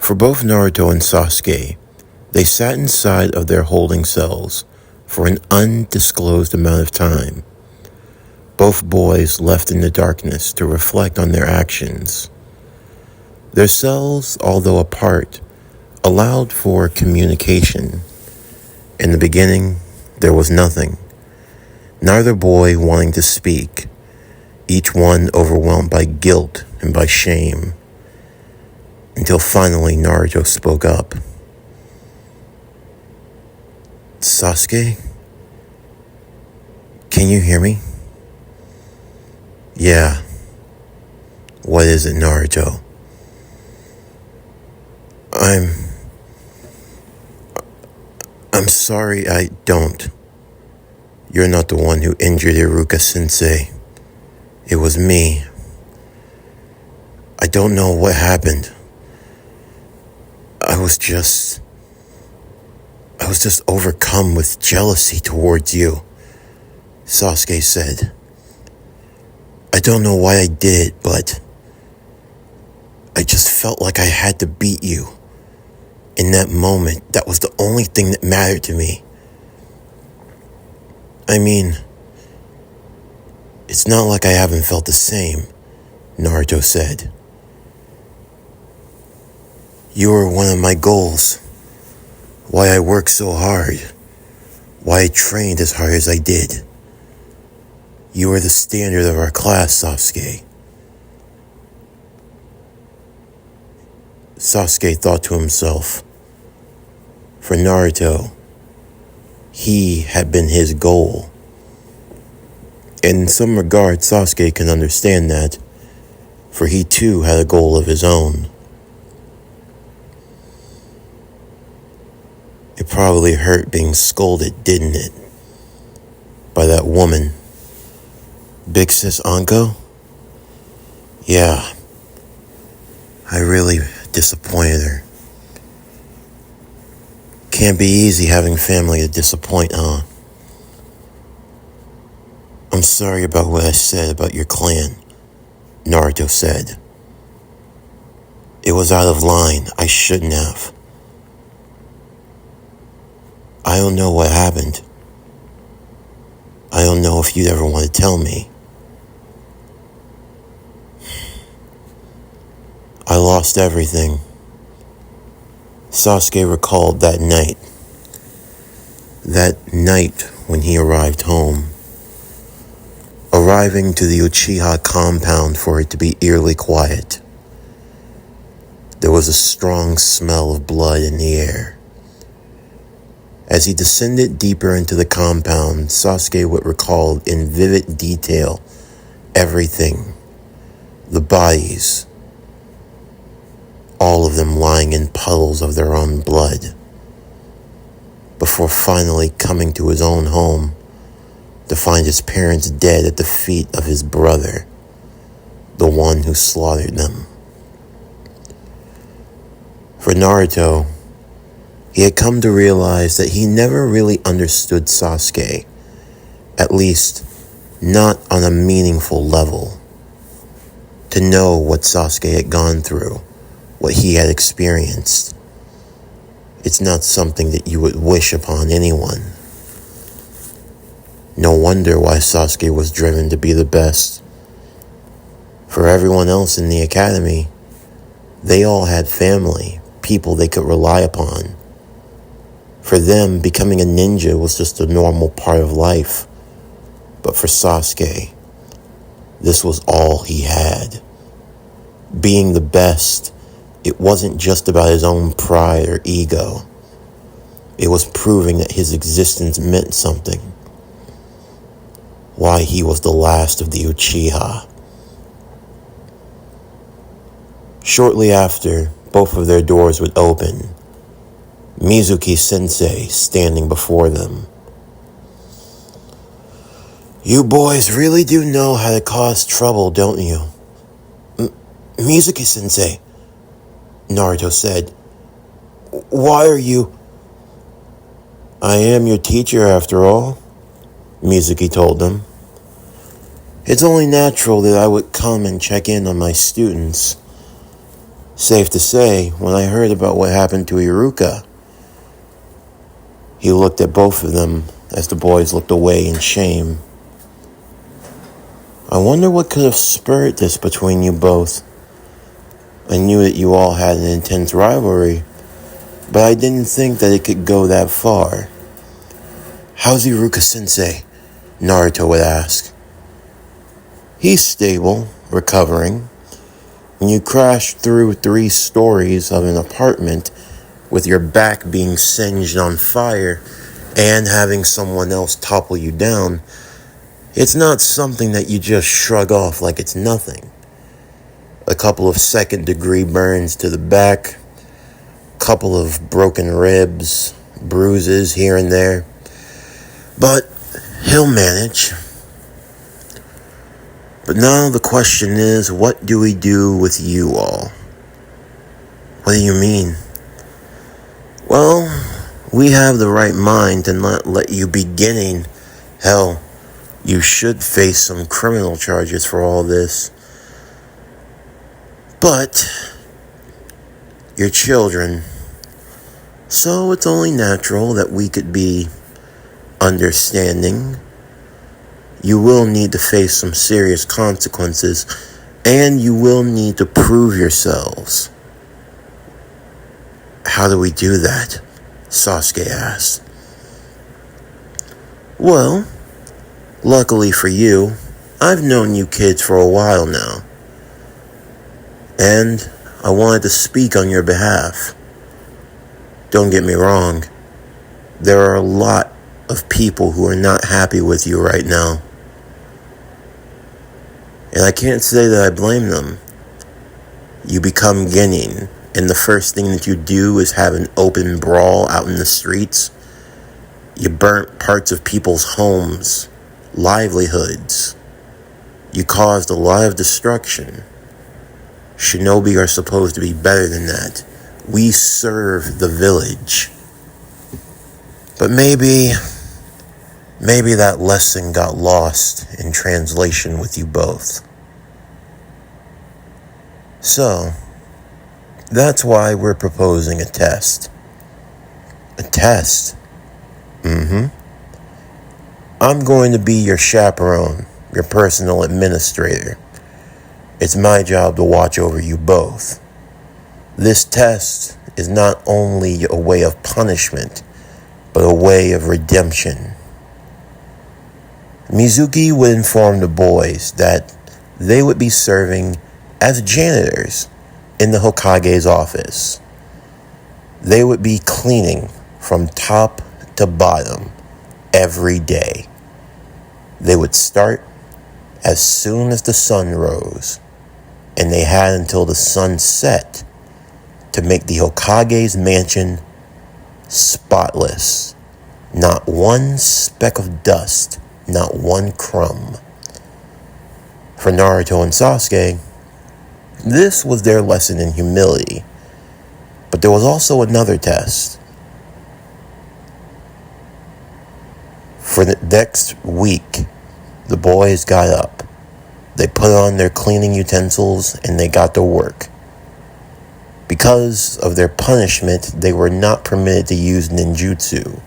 For both Naruto and Sasuke, they sat inside of their holding cells for an undisclosed amount of time. Both boys left in the darkness to reflect on their actions. Their cells, although apart, allowed for communication. In the beginning, there was nothing. Neither boy wanting to speak, each one overwhelmed by guilt and by shame, until finally Naruto spoke up. Sasuke? Can you hear me? Yeah. What is it, Naruto? I'm sorry I don't. You're not the one who injured Iruka-sensei. It was me. I don't know what happened. I was just overcome with jealousy towards you, Sasuke said. I don't know why I did it, but I just felt like I had to beat you. In that moment, that was the only thing that mattered to me. I mean, it's not like I haven't felt the same, Naruto said. You were one of my goals. Why I worked so hard. Why I trained as hard as I did. You were the standard of our class, Sasuke. Sasuke thought to himself. For Naruto, he had been his goal. In some regard, Sasuke can understand that, for he too had a goal of his own. It probably hurt being scolded, didn't it? By that woman. Big Sis Anko? Yeah. I really disappointed her. Can't be easy having family to disappoint, huh? I'm sorry about what I said about your clan, Naruto said. It was out of line. I shouldn't have. I don't know what happened. I don't know if you'd ever want to tell me. I lost everything. Sasuke recalled that night. That night when he arrived home. Arriving to the Uchiha compound for it to be eerily quiet. There was a strong smell of blood in the air. As he descended deeper into the compound, Sasuke would recall in vivid detail everything. The bodies. All of them lying in puddles of their own blood. Before finally coming to his own home to find his parents dead at the feet of his brother, the one who slaughtered them. For Naruto, he had come to realize that he never really understood Sasuke, at least not on a meaningful level. To know what Sasuke had gone through, what he had experienced, it's not something that you would wish upon anyone. No wonder why Sasuke was driven to be the best. For everyone else in the academy, they all had family, people they could rely upon. For them, becoming a ninja was just a normal part of life. But for Sasuke, this was all he had. Being the best, it wasn't just about his own pride or ego. It was proving that his existence meant something. Why he was the last of the Uchiha. Shortly after, both of their doors would open. Mizuki-sensei standing before them. You boys really do know how to cause trouble, don't you? Mizuki-sensei, Naruto said. Why are you... I am your teacher after all, Mizuki told them. It's only natural that I would come and check in on my students. Safe to say, when I heard about what happened to Iruka, he looked at both of them as the boys looked away in shame. I wonder what could have spurred this between you both. I knew that you all had an intense rivalry, but I didn't think that it could go that far. How's Iruka-sensei? Naruto would ask. He's stable, recovering. When you crashed through 3 stories of an apartment with your back being singed on fire and having someone else topple you down, it's not something that you just shrug off like it's nothing. A couple of 2nd-degree burns to the back, couple of broken ribs, bruises here and there. But he'll manage. But now the question is, what do we do with you all? What do you mean? Well, we have the right mind to not let you be beginning. Hell, you should face some criminal charges for all this. But you're children, so it's only natural that we could be understanding. You will need to face some serious consequences, and you will need to prove yourselves. How do we do that? Sasuke asked. Well, luckily for you, I've known you kids for a while now, and I wanted to speak on your behalf. Don't get me wrong, there are a lot of people who are not happy with you right now. And I can't say that I blame them. You become Genin, and the first thing that you do is have an open brawl out in the streets. You burnt parts of people's homes, livelihoods. You caused a lot of destruction. Shinobi are supposed to be better than that. We serve the village. But maybe that lesson got lost in translation with you both. So, that's why we're proposing a test. A test? I'm going to be your chaperone, your personal administrator. It's my job to watch over you both. This test is not only a way of punishment, but a way of redemption. Mizuki would inform the boys that they would be serving as janitors in the Hokage's office. They would be cleaning from top to bottom every day. They would start as soon as the sun rose, and they had until the sun set to make the Hokage's mansion spotless. Not one speck of dust, not one crumb. For Naruto and Sasuke, this was their lesson in humility. But there was also another test. For the next week, the boys got up. They put on their cleaning utensils and they got to work. Because of their punishment, they were not permitted to use ninjutsu.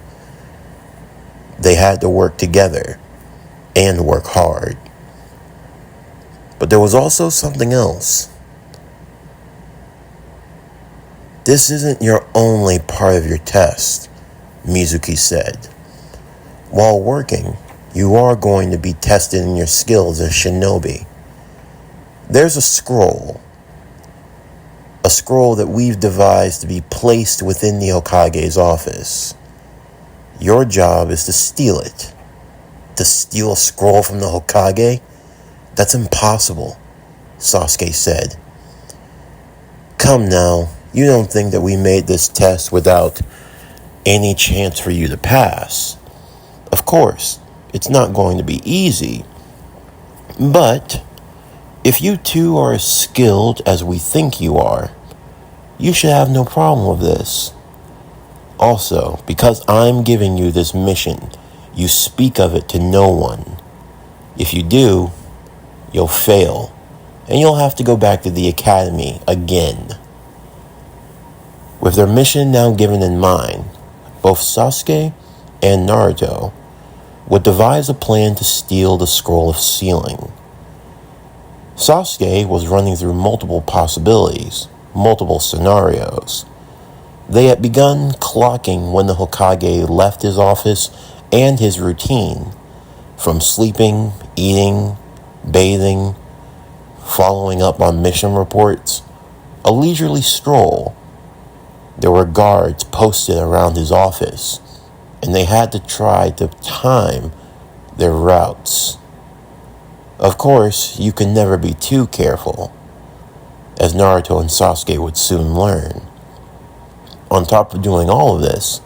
They had to work together and work hard. But there was also something else. This isn't your only part of your test, Mizuki said. While working, you are going to be tested in your skills as shinobi. There's a scroll that we've devised to be placed within the Hokage's office. Your job is to steal it. To steal a scroll from the Hokage? That's impossible, Sasuke said. Come now, you don't think that we made this test without any chance for you to pass. Of course, it's not going to be easy. But if you two are as skilled as we think you are, you should have no problem with this. Also, because I'm giving you this mission, you speak of it to no one. If you do, you'll fail, and you'll have to go back to the academy again. With their mission now given in mind, both Sasuke and Naruto would devise a plan to steal the Scroll of Sealing. Sasuke was running through multiple possibilities, multiple scenarios. They had begun clocking when the Hokage left his office and his routine, from sleeping, eating, bathing, following up on mission reports, a leisurely stroll. There were guards posted around his office, and they had to try to time their routes. Of course, you can never be too careful, as Naruto and Sasuke would soon learn. On top of doing all of this,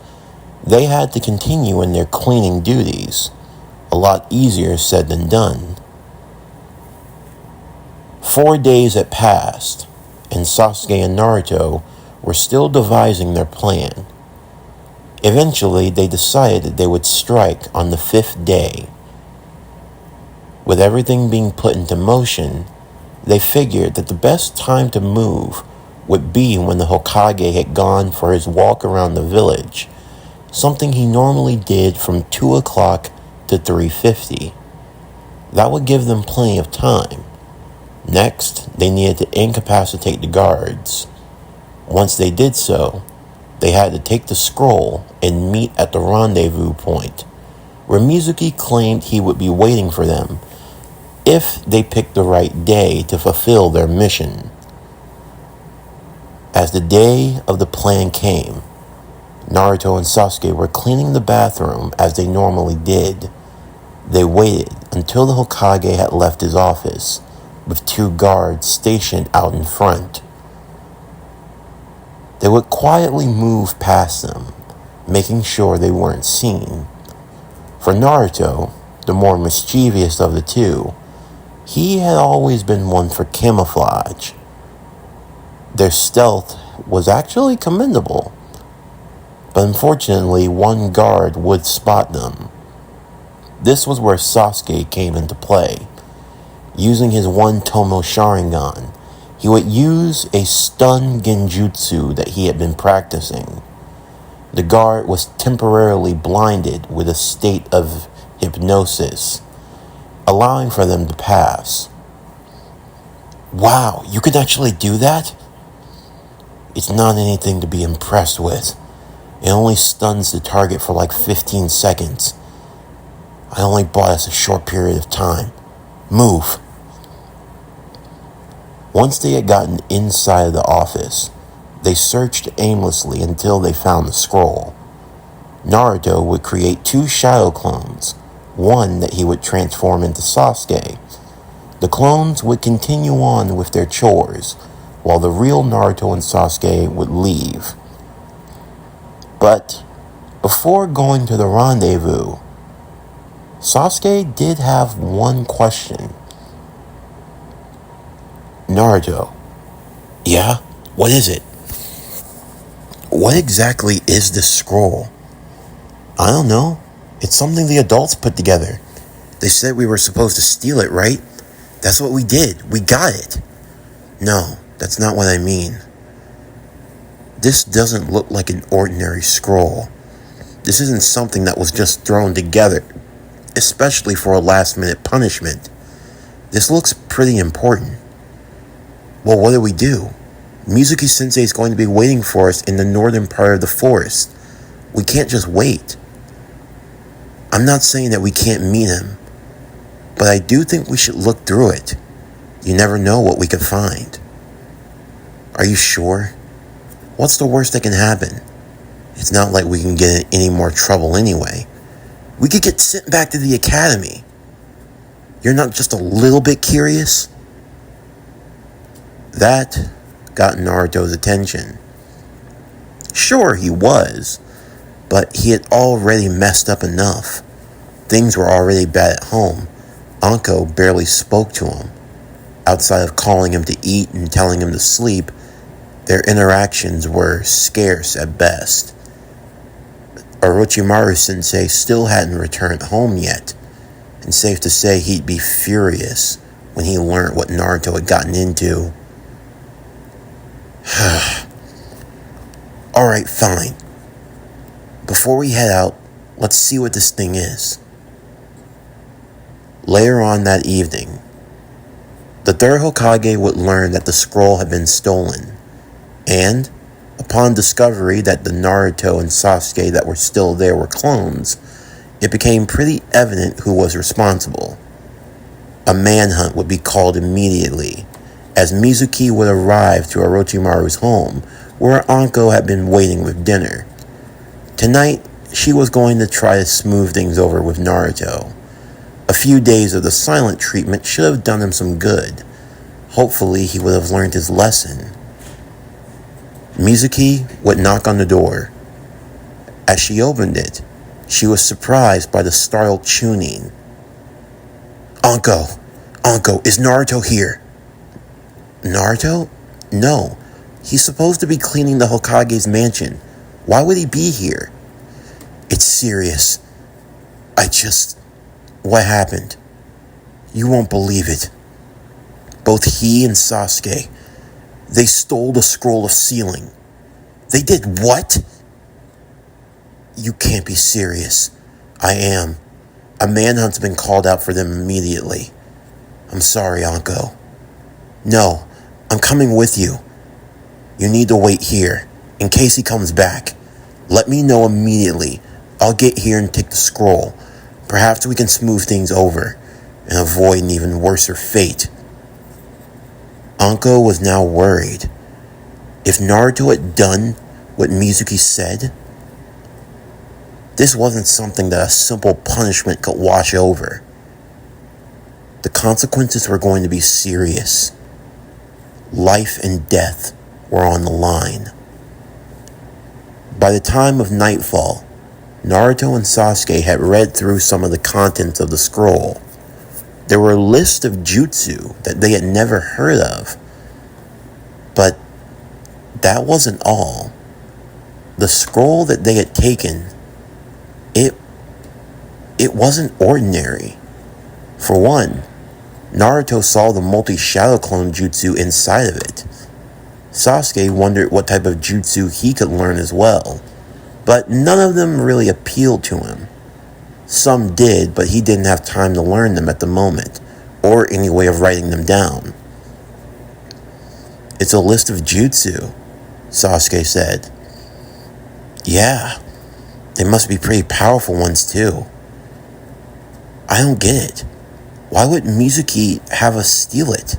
they had to continue in their cleaning duties, a lot easier said than done. 4 days had passed, and Sasuke and Naruto were still devising their plan. Eventually, they decided that they would strike on the 5th day. With everything being put into motion, they figured that the best time to move would be when the Hokage had gone for his walk around the village, something he normally did from 2 o'clock to 3:50. That would give them plenty of time. Next, they needed to incapacitate the guards. Once they did so, they had to take the scroll and meet at the rendezvous point, where Mizuki claimed he would be waiting for them if they picked the right day to fulfill their mission. As the day of the plan came, Naruto and Sasuke were cleaning the bathroom as they normally did. They waited until the Hokage had left his office, with 2 guards stationed out in front. They would quietly move past them, making sure they weren't seen. For Naruto, the more mischievous of the two, he had always been one for camouflage. Their stealth was actually commendable, but unfortunately one guard would spot them. This was where Sasuke came into play. Using his one-tomo Sharingan, he would use a stun genjutsu that he had been practicing. The guard was temporarily blinded with a state of hypnosis, allowing for them to pass. Wow, you can actually do that? It's not anything to be impressed with. It only stuns the target for like 15 seconds. I only bought us a short period of time. Move. Once they had gotten inside of the office, they searched aimlessly until they found the scroll. Naruto would create 2 shadow clones, one that he would transform into Sasuke. The clones would continue on with their chores, while the real Naruto and Sasuke would leave. But before going to the rendezvous, Sasuke did have one question. Naruto. Yeah? What is it? What exactly is this scroll? I don't know. It's something the adults put together. They said we were supposed to steal it, right? That's what we did. We got it. No, that's not what I mean. This doesn't look like an ordinary scroll. This isn't something that was just thrown together, especially for a last-minute punishment. This looks pretty important. Well, what do we do? Mizuki Sensei is going to be waiting for us in the northern part of the forest. We can't just wait. I'm not saying that we can't meet him, but I do think we should look through it. You never know what we could find. Are you sure? What's the worst that can happen? It's not like we can get in any more trouble anyway. We could get sent back to the academy. You're not just a little bit curious? That got Naruto's attention. Sure, he was, but he had already messed up enough. Things were already bad at home. Anko barely spoke to him. Outside of calling him to eat and telling him to sleep, their interactions were scarce at best. Orochimaru Sensei still hadn't returned home yet, and safe to say he'd be furious when he learned what Naruto had gotten into. Alright, fine. Before we head out, let's see what this thing is. Later on that evening, the third Hokage would learn that the scroll had been stolen, and, upon discovery that the Naruto and Sasuke that were still there were clones, it became pretty evident who was responsible. A manhunt would be called immediately, as Mizuki would arrive to Orochimaru's home, where Anko had been waiting with dinner. Tonight, she was going to try to smooth things over with Naruto. A few days of the silent treatment should have done him some good. Hopefully, he would have learned his lesson. Mizuki would knock on the door. As she opened it, she was surprised by the startled Chunin. Anko, is Naruto here? Naruto? No. He's supposed to be cleaning the Hokage's mansion. Why would he be here? It's serious. What happened? You won't believe it. Both he and Sasuke, they stole the scroll of sealing. They did what? You can't be serious. I am. A manhunt's been called out for them immediately. I'm sorry, Anko. No, I'm coming with you. You need to wait here, in case he comes back. Let me know immediately. I'll get here and take the scroll. Perhaps we can smooth things over, and avoid an even worser fate. Anko was now worried. If Naruto had done what Mizuki said, this wasn't something that a simple punishment could wash over. The consequences were going to be serious. Life and death were on the line. By the time of nightfall, Naruto and Sasuke had read through some of the contents of the scroll. There were a list of jutsu that they had never heard of. But that wasn't all. The scroll that they had taken, it wasn't ordinary. For one, Naruto saw the multi-shadow clone jutsu inside of it. Sasuke wondered what type of jutsu he could learn as well, but none of them really appealed to him. Some did, but he didn't have time to learn them at the moment, or any way of writing them down. It's a list of jutsu, Sasuke said. Yeah, they must be pretty powerful ones too. I don't get it. Why would Mizuki have us steal it?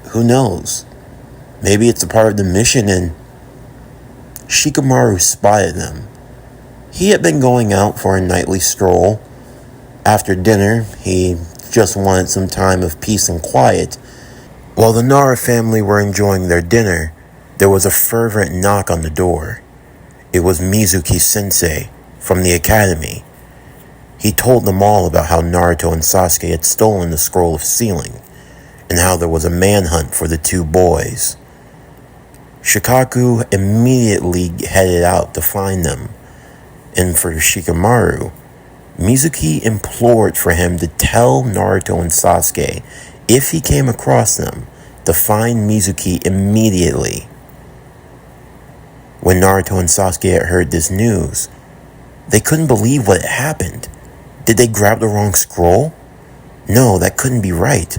Who knows? Maybe it's a part of the mission and... Shikamaru spotted them. He had been going out for a nightly stroll. After dinner, he just wanted some time of peace and quiet. While the Nara family were enjoying their dinner, there was a fervent knock on the door. It was Mizuki Sensei from the academy. He told them all about how Naruto and Sasuke had stolen the scroll of sealing, and how there was a manhunt for the two boys. Shikaku immediately headed out to find them, and for Shikamaru, Mizuki implored for him to tell Naruto and Sasuke, if he came across them, to find Mizuki immediately. When Naruto and Sasuke had heard this news, they couldn't believe what had happened. Did they grab the wrong scroll? No, that couldn't be right.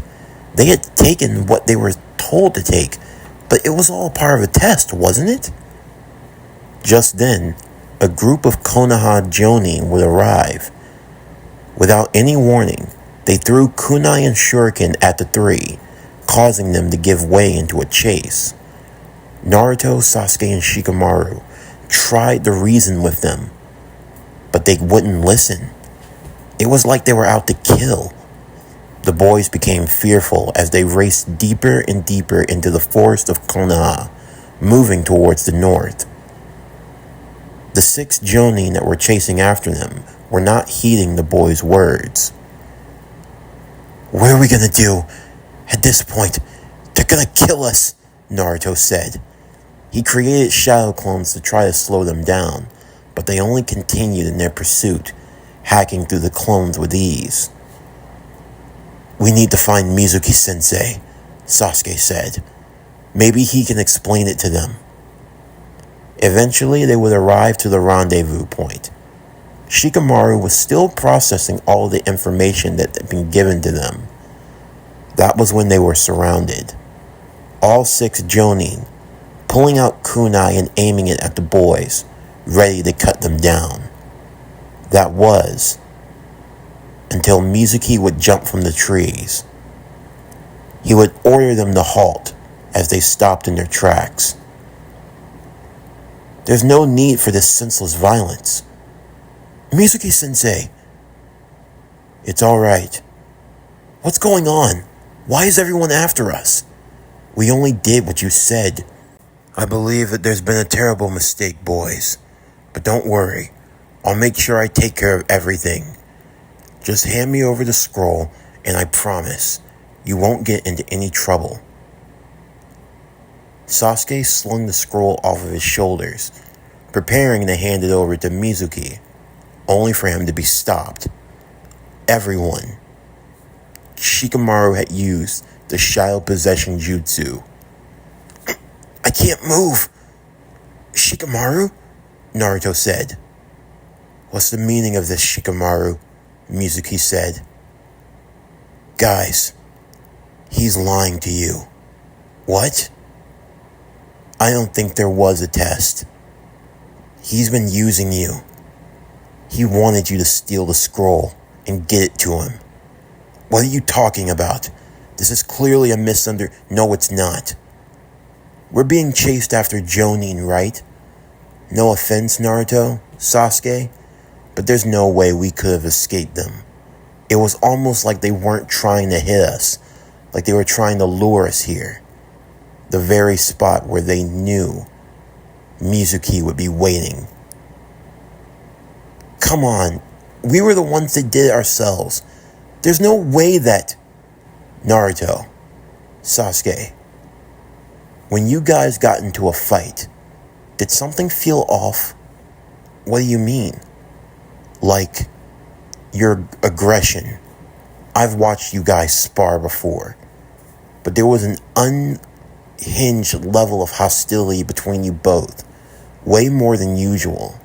They had taken what they were told to take, but it was all part of a test, wasn't it? Just then, a group of Konoha Jonin would arrive. Without any warning, they threw kunai and shuriken at the three, causing them to give way into a chase. Naruto, Sasuke, and Shikamaru tried to reason with them, but they wouldn't listen. It was like they were out to kill. The boys became fearful as they raced deeper and deeper into the forest of Konoha, moving towards the north. The 6 Jonin that were chasing after them were not heeding the boys' words. What are we gonna do? At this point, they're gonna kill us, Naruto said. He created shadow clones to try to slow them down, but they only continued in their pursuit, hacking through the clones with ease. We need to find Mizuki-sensei, Sasuke said. Maybe he can explain it to them. Eventually, they would arrive to the rendezvous point. Shikamaru was still processing all the information that had been given to them. That was when they were surrounded. All 6 jonin, pulling out kunai and aiming it at the boys, ready to cut them down. That was until Mizuki would jump from the trees. He would order them to halt as they stopped in their tracks. There's no need for this senseless violence. Mizuki-sensei. It's all right. What's going on? Why is everyone after us? We only did what you said. I believe that there's been a terrible mistake, boys. But don't worry. I'll make sure I take care of everything. Just hand me over the scroll, and I promise you won't get into any trouble. Sasuke slung the scroll off of his shoulders, preparing to hand it over to Mizuki, only for him to be stopped. Everyone. Shikamaru had used the shadow possession jutsu. I can't move. Shikamaru? Naruto said. What's the meaning of this, Shikamaru? Mizuki said. Guys, he's lying to you. What? I don't think there was a test. He's been using you. He wanted you to steal the scroll and get it to him. What are you talking about? This is clearly a No, it's not. We're being chased after Jonin, right? No offense, Naruto, Sasuke, but there's no way we could have escaped them. It was almost like they weren't trying to hit us, like they were trying to lure us here. The very spot where they knew Mizuki would be waiting. Come on, we were the ones that did it ourselves. There's no way that... Naruto, Sasuke, when you guys got into a fight, did something feel off? What do you mean? Like, your aggression. I've watched you guys spar before, but there was an unhinged level of hostility between you both, way more than usual.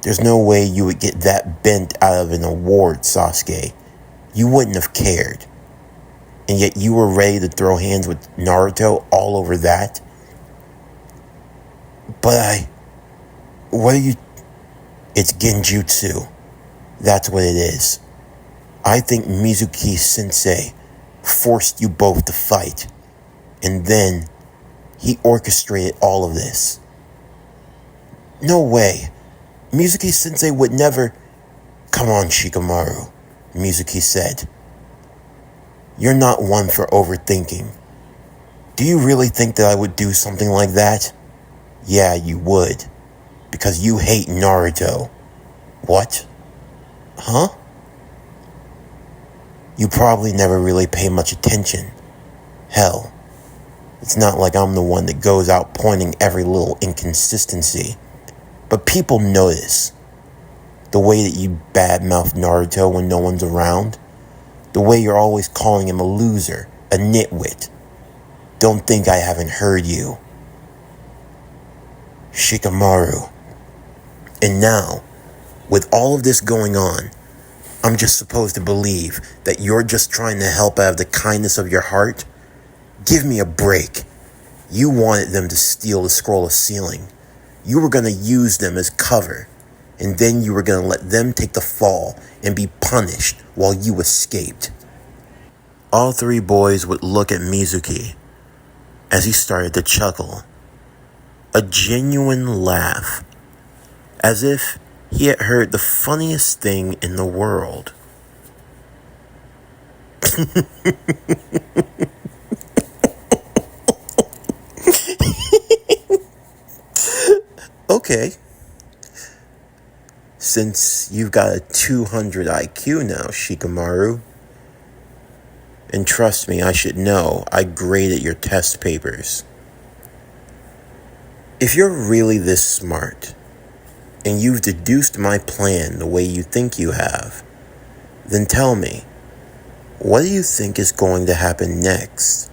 There's no way you would get that bent out of an award, Sasuke. You wouldn't have cared. And yet you were ready to throw hands with Naruto all over that? But what are you... It's genjutsu. That's what it is. I think Mizuki-sensei forced you both to fight. And then he orchestrated all of this. No way. Mizuki-sensei would never... Come on, Shikamaru, Mizuki said. You're not one for overthinking. Do you really think that I would do something like that? Yeah, you would. Because you hate Naruto. What? Huh? You probably never really pay much attention. Hell, it's not like I'm the one that goes out pointing every little inconsistency. But people notice. The way that you badmouth Naruto when no one's around. The way you're always calling him a loser, a nitwit. Don't think I haven't heard you. Shikamaru. And now, with all of this going on, I'm just supposed to believe that you're just trying to help out of the kindness of your heart? Give me a break. You wanted them to steal the scroll of sealing. You were going to use them as cover. And then you were going to let them take the fall and be punished while you escaped. All 3 boys would look at Mizuki as he started to chuckle. A genuine laugh. As if he had heard the funniest thing in the world. Okay. Since you've got a 200 IQ now, Shikamaru. And trust me, I should know. I graded your test papers. If you're really this smart, and you've deduced my plan the way you think you have, then tell me, what do you think is going to happen next?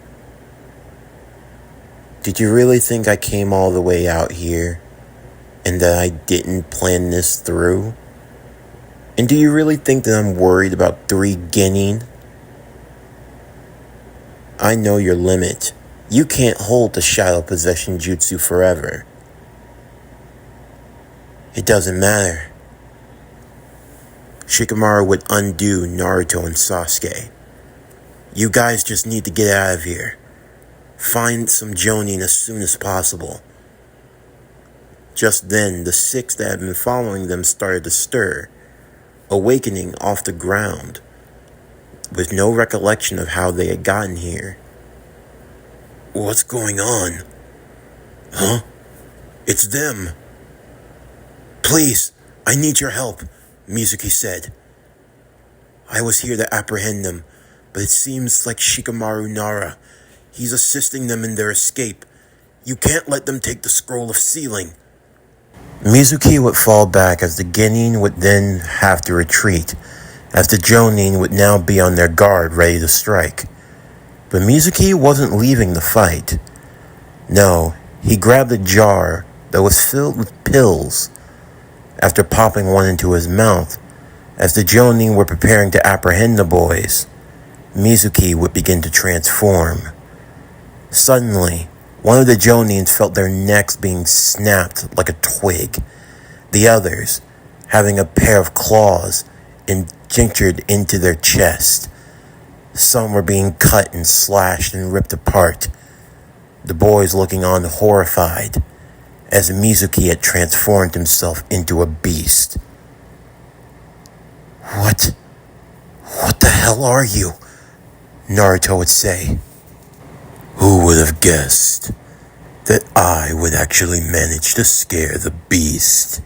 Did you really think I came all the way out here and that I didn't plan this through? And do you really think that I'm worried about 3 Genin? I know your limit. You can't hold the shadow possession jutsu forever. It doesn't matter. Shikamaru would undo Naruto and Sasuke. You guys just need to get out of here. Find some Jonin as soon as possible. Just then, the 6 that had been following them started to stir, awakening off the ground, with no recollection of how they had gotten here. What's going on? Huh? It's them. Please, I need your help, Mizuki said. I was here to apprehend them, but it seems like Shikamaru Nara. He's assisting them in their escape. You can't let them take the scroll of sealing. Mizuki would fall back as the Genin would then have to retreat, as the Jonin would now be on their guard ready to strike. But Mizuki wasn't leaving the fight. No, he grabbed a jar that was filled with pills. After popping one into his mouth, as the Jonin were preparing to apprehend the boys, Mizuki would begin to transform. Suddenly, one of the Jonins felt their necks being snapped like a twig. The others, having a pair of claws indentured into their chest. Some were being cut and slashed and ripped apart. The boys looking on horrified, as Mizuki had transformed himself into a beast. What the hell are you? Naruto would say. Who would have guessed that I would actually manage to scare the beast?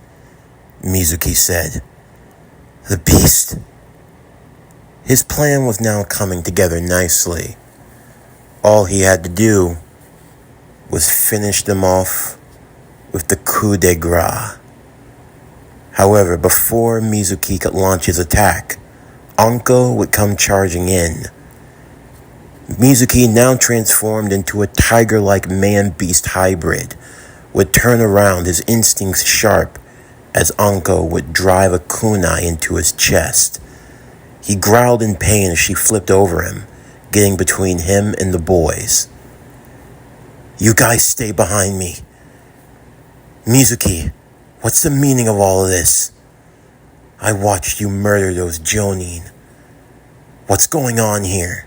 Mizuki said. The beast? His plan was now coming together nicely. All he had to do was finish them off with the coup de grace. However, before Mizuki could launch his attack, Anko would come charging in. Mizuki, now transformed into a tiger-like man-beast hybrid, would turn around, his instincts sharp, as Anko would drive a kunai into his chest. He growled in pain as she flipped over him, getting between him and the boys. You guys stay behind me. Mizuki, what's the meaning of all of this? I watched you murder those Jonin. What's going on here?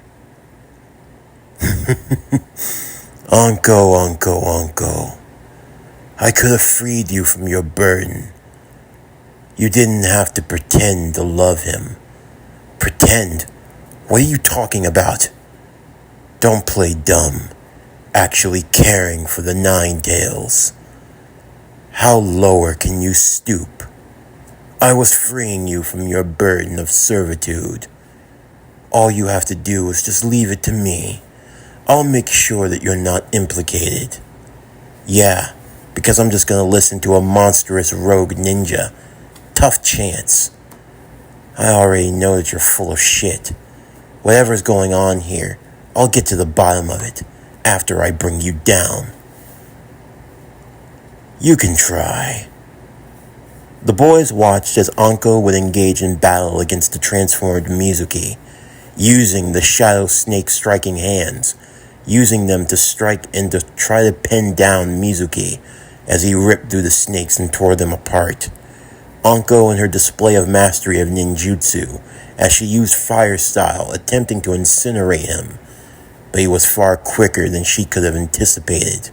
Anko. I could have freed you from your burden. You didn't have to pretend to love him. Pretend? What are you talking about? Don't play dumb. Actually caring for the 9 tails. How lower can you stoop? I was freeing you from your burden of servitude. All you have to do is just leave it to me. I'll make sure that you're not implicated. Yeah, because I'm just gonna listen to a monstrous rogue ninja. Tough chance. I already know that you're full of shit. Whatever's going on here, I'll get to the bottom of it after I bring you down. You can try. The boys watched as Anko would engage in battle against the transformed Mizuki, using the shadow snake striking hands, using them to strike and to try to pin down Mizuki as he ripped through the snakes and tore them apart. Anko in her display of mastery of ninjutsu, as she used fire style, attempting to incinerate him, but he was far quicker than she could have anticipated.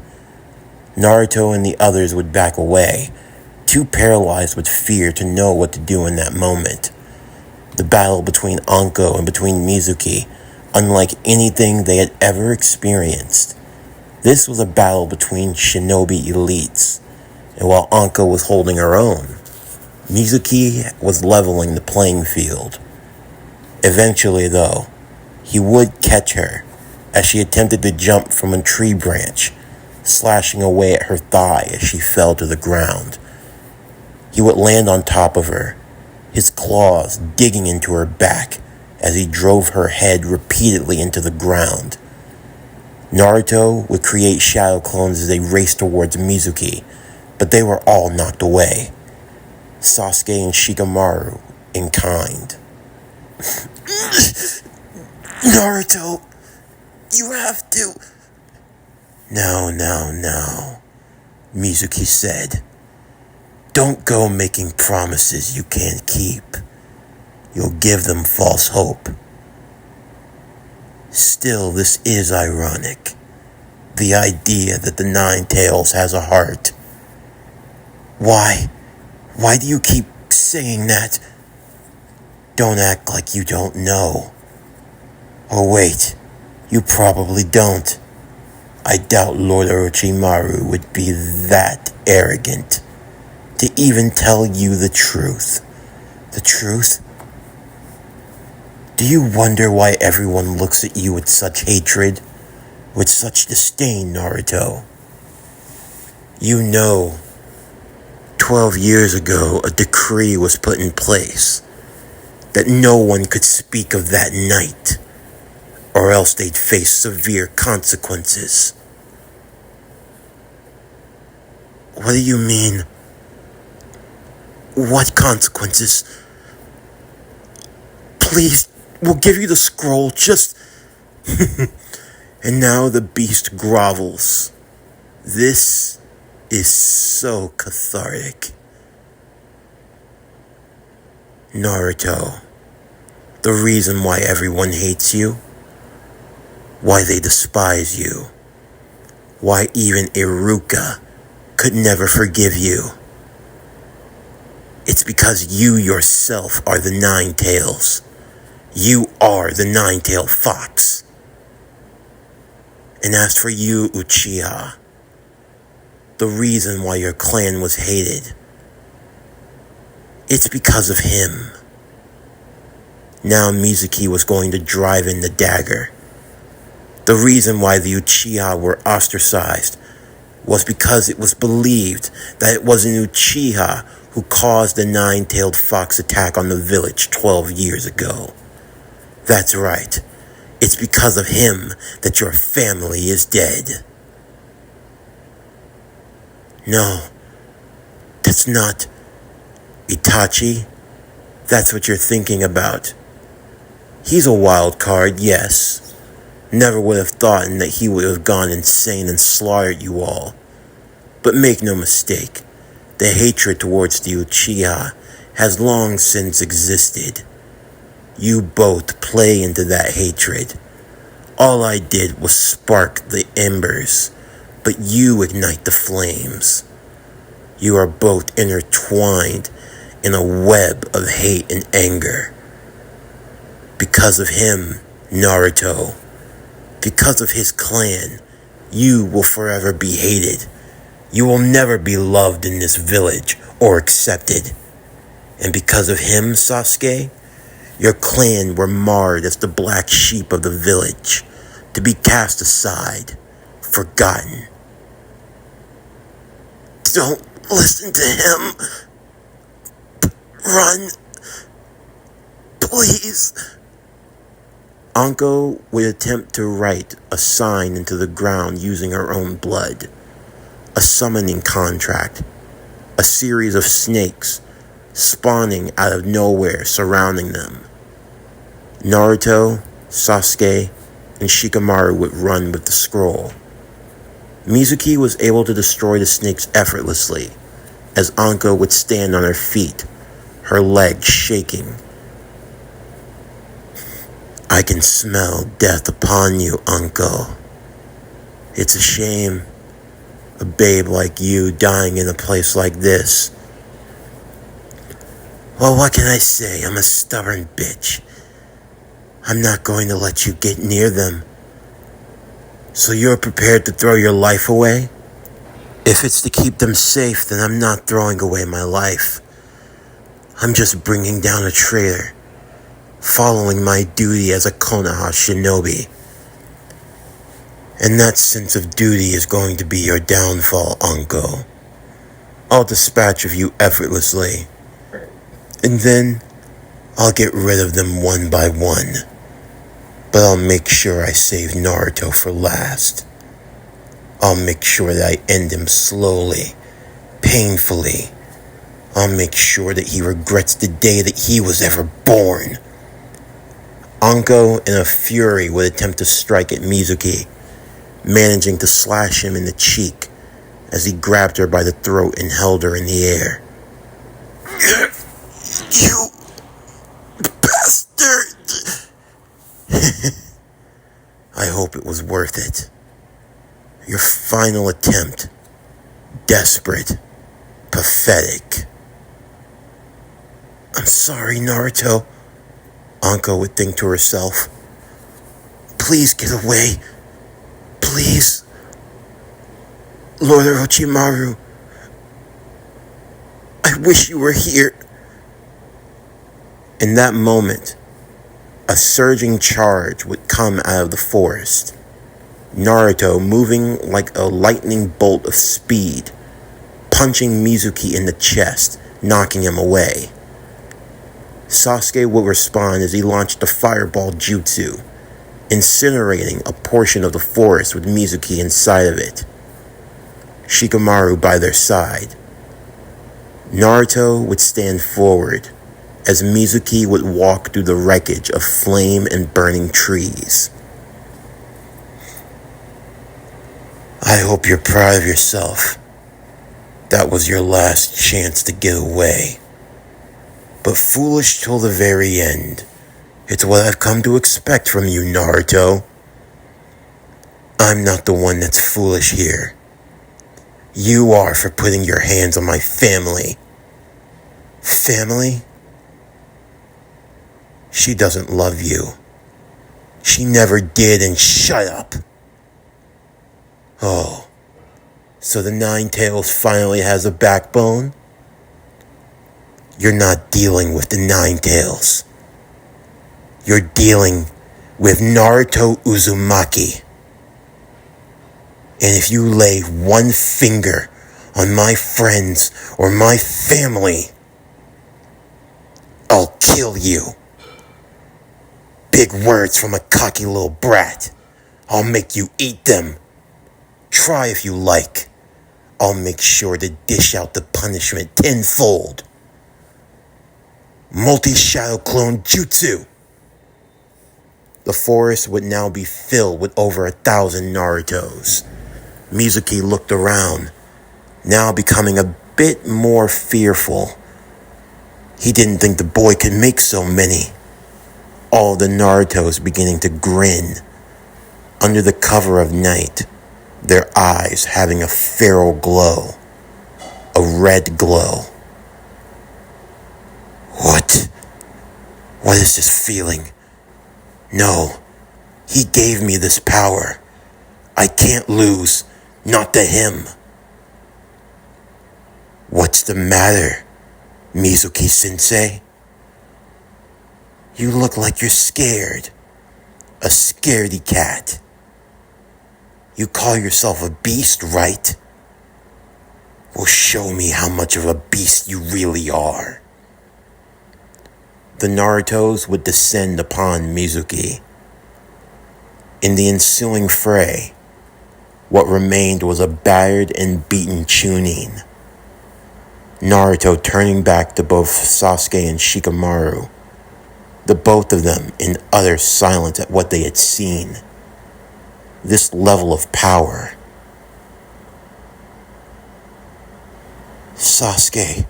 Naruto and the others would back away, too paralyzed with fear to know what to do in that moment. The battle between Anko and between Mizuki, unlike anything they had ever experienced. This was a battle between shinobi elites, and while Anko was holding her own, Mizuki was leveling the playing field. Eventually, though, he would catch her as she attempted to jump from a tree branch, slashing away at her thigh as she fell to the ground. He would land on top of her, his claws digging into her back as he drove her head repeatedly into the ground. Naruto would create shadow clones as they raced towards Mizuki, but they were all knocked away. Sasuke and Shikamaru in kind. Naruto, you have to... No, Mizuki said. Don't go making promises you can't keep. You'll give them false hope. Still, this is ironic. The idea that the Nine Tails has a heart. Why do you keep saying that? Don't act like you don't know. Oh wait, you probably don't. I doubt Lord Orochimaru would be that arrogant to even tell you the truth. The truth? Do you wonder why everyone looks at you with such hatred, with such disdain, Naruto? You know, 12 years ago, a decree was put in place that no one could speak of that night, or else they'd face severe consequences. What do you mean? What consequences? Please, we'll give you the scroll, just... And now the beast grovels. This is so cathartic. Naruto, the reason why everyone hates you, why they despise you, why even Iruka could never forgive you. It's because you yourself are the Nine Tails. You are the Nine-Tailed Fox. And as for you, Uchiha, the reason why your clan was hated, it's because of him. Now Mizuki was going to drive in the dagger. The reason why the Uchiha were ostracized was because it was believed that it was an Uchiha who caused the Nine-Tailed Fox attack on the village 12 years ago. That's right. It's because of him that your family is dead. No, that's not Itachi. That's what you're thinking about. He's a wild card, yes. Never would have thought that he would have gone insane and slaughtered you all. But make no mistake, the hatred towards the Uchiha has long since existed. You both play into that hatred. All I did was spark the embers, but you ignite the flames. You are both intertwined in a web of hate and anger. Because of him, Naruto, because of his clan, you will forever be hated. You will never be loved in this village or accepted. And because of him, Sasuke, your clan were marred as the black sheep of the village, to be cast aside, forgotten. Don't listen to him. Run. Please. Anko would attempt to write a sign into the ground using her own blood. A summoning contract. A series of snakes spawning out of nowhere surrounding them. Naruto, Sasuke, and Shikamaru would run with the scroll. Mizuki was able to destroy the snakes effortlessly, as Anko would stand on her feet, her legs shaking. I can smell death upon you, Anko. It's a shame, a babe like you dying in a place like this. Well, what can I say? I'm a stubborn bitch. I'm not going to let you get near them. So you're prepared to throw your life away? If it's to keep them safe, then I'm not throwing away my life. I'm just bringing down a traitor, following my duty as a Konoha shinobi. And that sense of duty is going to be your downfall, Anko. I'll dispatch of you effortlessly. And then, I'll get rid of them one by one. But I'll make sure I save Naruto for last. I'll make sure that I end him slowly, painfully. I'll make sure that he regrets the day that he was ever born. Anko, in a fury, would attempt to strike at Mizuki, managing to slash him in the cheek as he grabbed her by the throat and held her in the air. You bastard! I hope it was worth it. Your final attempt. Desperate. Pathetic. I'm sorry, Naruto, Anko would think to herself. Please get away. Please. Lord Orochimaru, I wish you were here. In that moment, a surging charge would come out of the forest. Naruto, moving like a lightning bolt of speed, punching Mizuki in the chest, knocking him away. Sasuke would respond as he launched the fireball jutsu, incinerating a portion of the forest with Mizuki inside of it. Shikamaru by their side. Naruto would stand forward as Mizuki would walk through the wreckage of flame and burning trees. I hope you're proud of yourself. That was your last chance to get away. But foolish till the very end. It's what I've come to expect from you, Naruto. I'm not the one that's foolish here. You are for putting your hands on my family. Family? She doesn't love you. She never did, and shut up. Oh, so the Nine Tails finally has a backbone? You're not dealing with the Nine Tails. You're dealing with Naruto Uzumaki. And if you lay one finger on my friends or my family, I'll kill you. Big words from a cocky little brat. I'll make you eat them. Try if you like. I'll make sure to dish out the punishment tenfold. Multi-shadow clone jutsu. The forest would now be filled with over 1,000 Narutos. Mizuki looked around, now becoming a bit more fearful. He didn't think the boy could make so many. All the Narutos beginning to grin. Under the cover of night, their eyes having a feral glow. A red glow. What? What is this feeling? No, he gave me this power. I can't lose, not to him. What's the matter, Mizuki-sensei? You look like you're scared. A scaredy cat. You call yourself a beast, right? Well, show me how much of a beast you really are. The Narutos would descend upon Mizuki. In the ensuing fray, what remained was a battered and beaten Chunin. Naruto turning back to both Sasuke and Shikamaru, the both of them in utter silence at what they had seen. This level of power. Sasuke,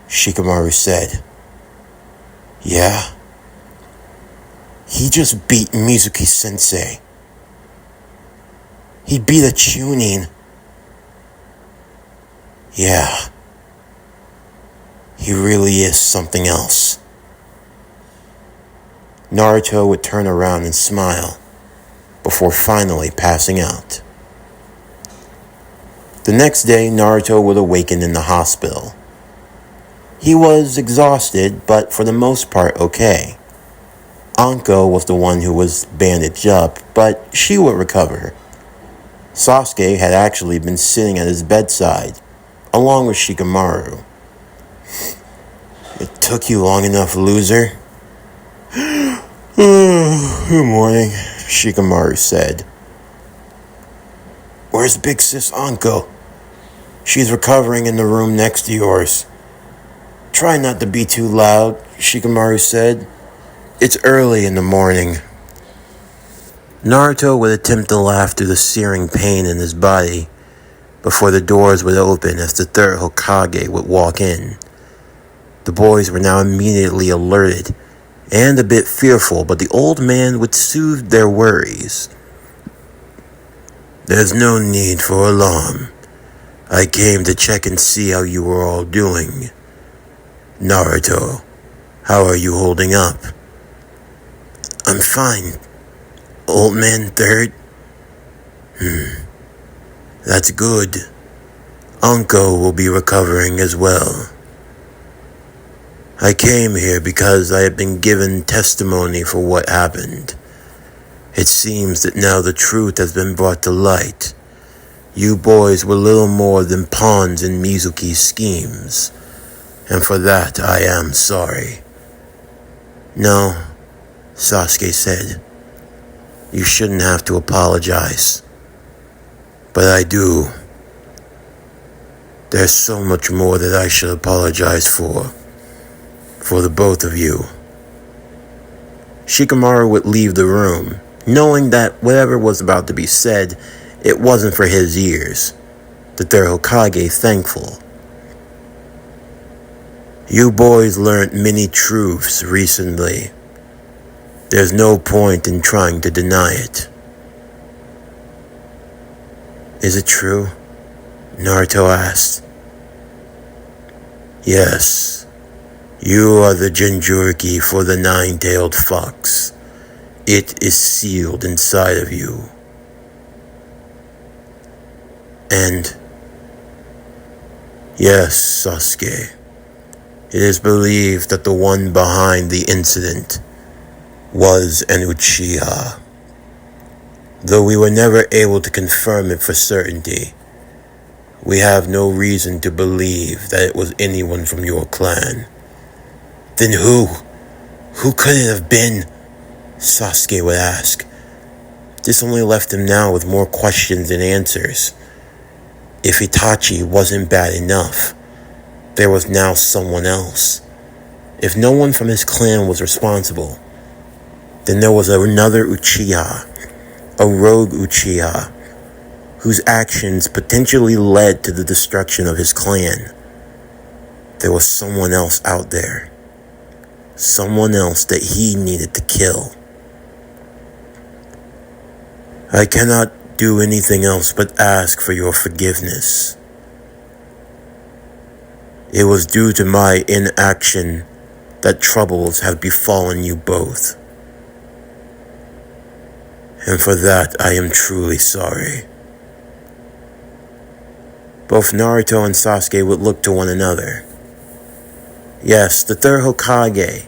Shikamaru said. Yeah? He just beat Mizuki-sensei. He beat a Chunin. Yeah. He really is something else. Naruto would turn around and smile before finally passing out. The next day, Naruto would awaken in the hospital. He was exhausted, but for the most part okay. Anko was the one who was bandaged up, but she would recover. Sasuke had actually been sitting at his bedside, along with Shikamaru. It took you long enough, loser. Good morning. Shikamaru said. Where's Big Sis Anko? She's recovering in the room next to yours. Try not to be too loud, Shikamaru said. It's early in the morning. Naruto would attempt to laugh through the searing pain in his body before the doors would open as the third Hokage would walk in. The boys were now immediately alerted and a bit fearful, but the old man would soothe their worries. There's no need for alarm. I came to check and see how you were all doing. Naruto, how are you holding up? I'm fine. Old man third? That's good. Anko will be recovering as well. I came here because I have been given testimony for what happened. It seems that now the truth has been brought to light. You boys were little more than pawns in Mizuki's schemes, and for that I am sorry. No, Sasuke said. You shouldn't have to apologize. But I do. There's so much more that I should apologize for the both of you. Shikamaru would leave the room, knowing that whatever was about to be said, it wasn't for his ears. The third Hokage thankful. You boys learned many truths recently. There's no point in trying to deny it. Is it true? Naruto asked. Yes. You are the Jinchuriki for the nine-tailed fox. It is sealed inside of you. And yes, Sasuke. It is believed that the one behind the incident was an Uchiha. Though we were never able to confirm it for certainty, we have no reason to believe that it was anyone from your clan. Then who? Who could it have been? Sasuke would ask. This only left him now with more questions than answers. If Itachi wasn't bad enough, there was now someone else. If no one from his clan was responsible, then there was another Uchiha, a rogue Uchiha, whose actions potentially led to the destruction of his clan. There was someone else out there. Someone else that he needed to kill. I cannot do anything else but ask for your forgiveness. It was due to my inaction that troubles have befallen you both. And for that I am truly sorry. Both Naruto and Sasuke would look to one another. Yes, the third Hokage.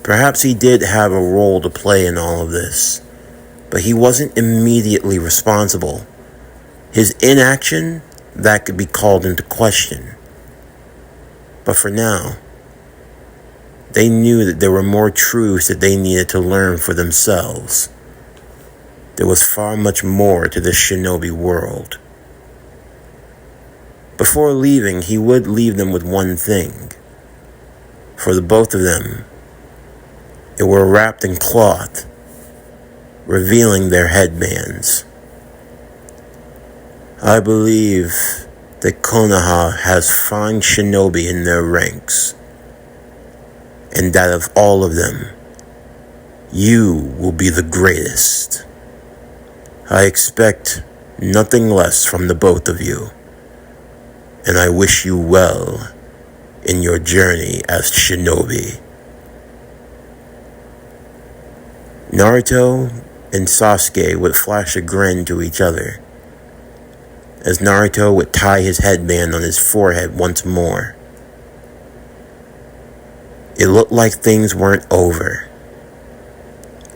Perhaps he did have a role to play in all of this, but he wasn't immediately responsible. His inaction, that could be called into question. But for now, they knew that there were more truths that they needed to learn for themselves. There was far much more to this shinobi world. Before leaving, he would leave them with one thing. For the both of them, it were wrapped in cloth, revealing their headbands. I believe that Konoha has fine shinobi in their ranks, and that of all of them, you will be the greatest. I expect nothing less from the both of you, and I wish you well in your journey as shinobi. Naruto and Sasuke would flash a grin to each other, as Naruto would tie his headband on his forehead once more. It looked like things weren't over.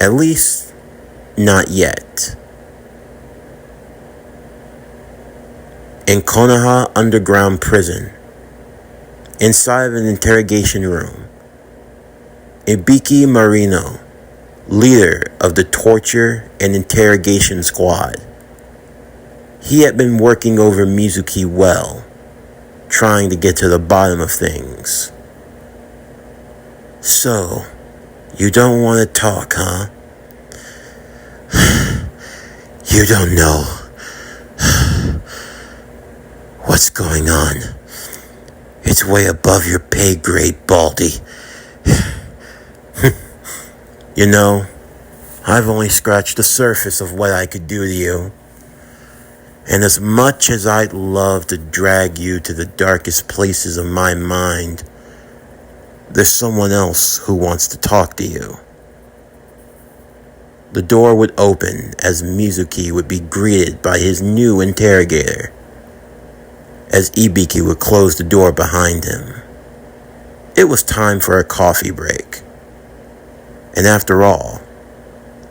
At least, not yet. In Konoha Underground Prison, inside of an interrogation room, Ibiki Marino leader of the torture and interrogation squad. He had been working over Mizuki well, trying to get to the bottom of things. So, you don't want to talk, huh? You don't know what's going on. It's way above your pay grade, Baldy. You know, I've only scratched the surface of what I could do to you. And as much as I'd love to drag you to the darkest places of my mind, there's someone else who wants to talk to you. The door would open as Mizuki would be greeted by his new interrogator, as Ibiki would close the door behind him. It was time for a coffee break. And after all,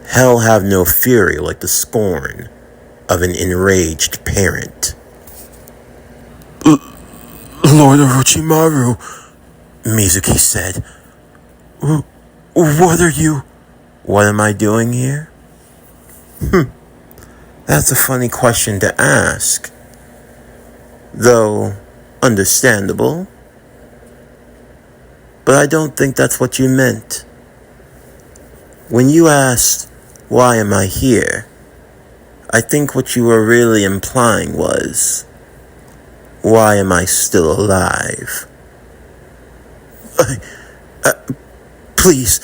hell have no fury like the scorn of an enraged parent. Lord Orochimaru, Mizuki said. What are you... What am I doing here? That's a funny question to ask. Though, understandable. But I don't think that's what you meant. When you asked, why am I here? I think what you were really implying was, why am I still alive? Please,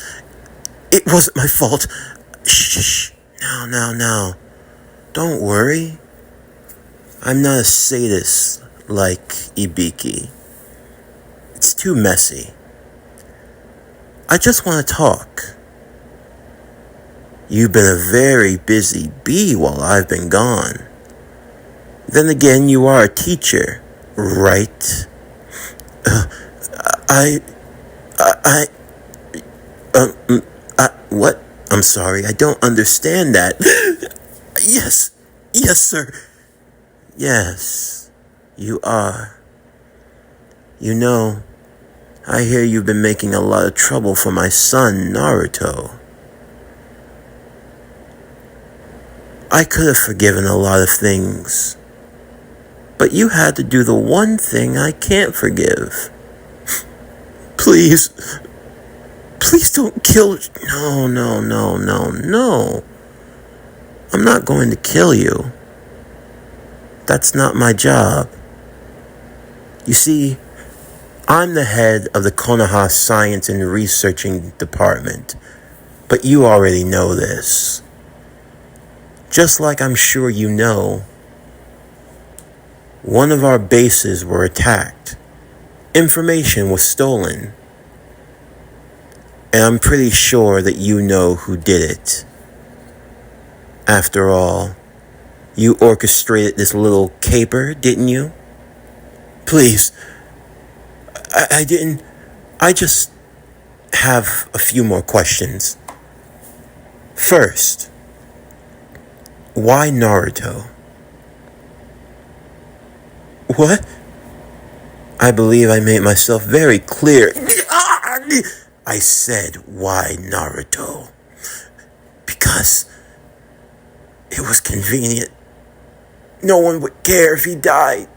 it wasn't my fault. Shh. No. Don't worry. I'm not a sadist like Ibiki. It's too messy. I just want to talk. You've been a very busy bee while I've been gone. Then again, you are a teacher, right? What? I'm sorry, I don't understand that. Yes, sir. Yes, you are. You know, I hear you've been making a lot of trouble for my son, Naruto. I could have forgiven a lot of things, but you had to do the one thing I can't forgive. Please don't kill... No. I'm not going to kill you. That's not my job. You see, I'm the head of the Konoha Science and Researching Department, but you already know this. Just like I'm sure you know, one of our bases were attacked. Information was stolen. And I'm pretty sure that you know who did it. After all, you orchestrated this little caper, didn't you? Please, I didn't. I just have a few more questions. First, why Naruto? What? I believe I made myself very clear. I said, why Naruto? Because it was convenient. No one would care if he died.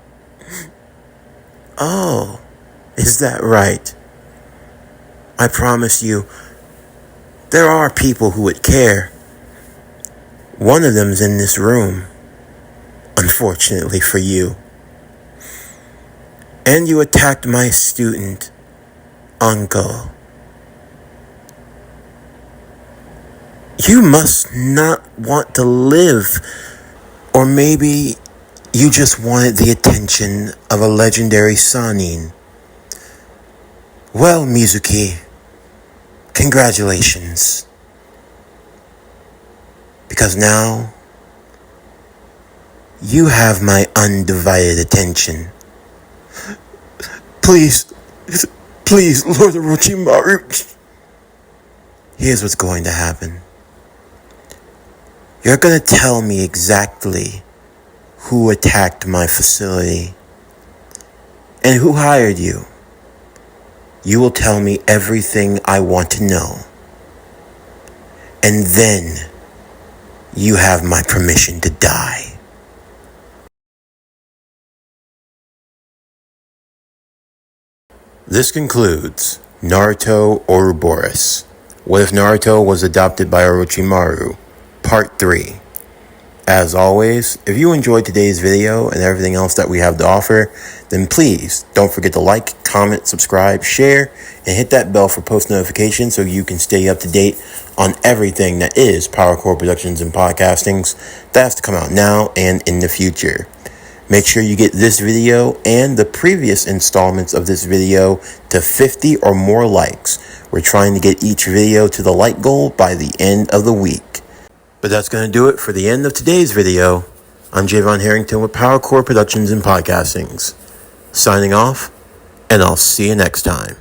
Oh, is that right? I promise you, there are people who would care. One of them's in this room, unfortunately for you. And you attacked my student, Uncle. You must not want to live, or maybe you just wanted the attention of a legendary Sannin. Well, Mizuki, congratulations. Because now, you have my undivided attention. Please, Lord Orochimaru. Here's what's going to happen. You're going to tell me exactly who attacked my facility and who hired you. You will tell me everything I want to know. And then you have my permission to die. This concludes Naruto Ouroboros. What if Naruto was adopted by Orochimaru? Part 3. As always, if you enjoyed today's video and everything else that we have to offer, then please don't forget to like, comment, subscribe, share, and hit that bell for post notifications so you can stay up to date on everything that is PowerCore Productions and Podcastings that has to come out now and in the future. Make sure you get this video and the previous installments of this video to 50 or more likes. We're trying to get each video to the like goal by the end of the week. But that's going to do it for the end of today's video. I'm Javon Harrington with PowerCore Productions and Podcastings. Signing off, and I'll see you next time.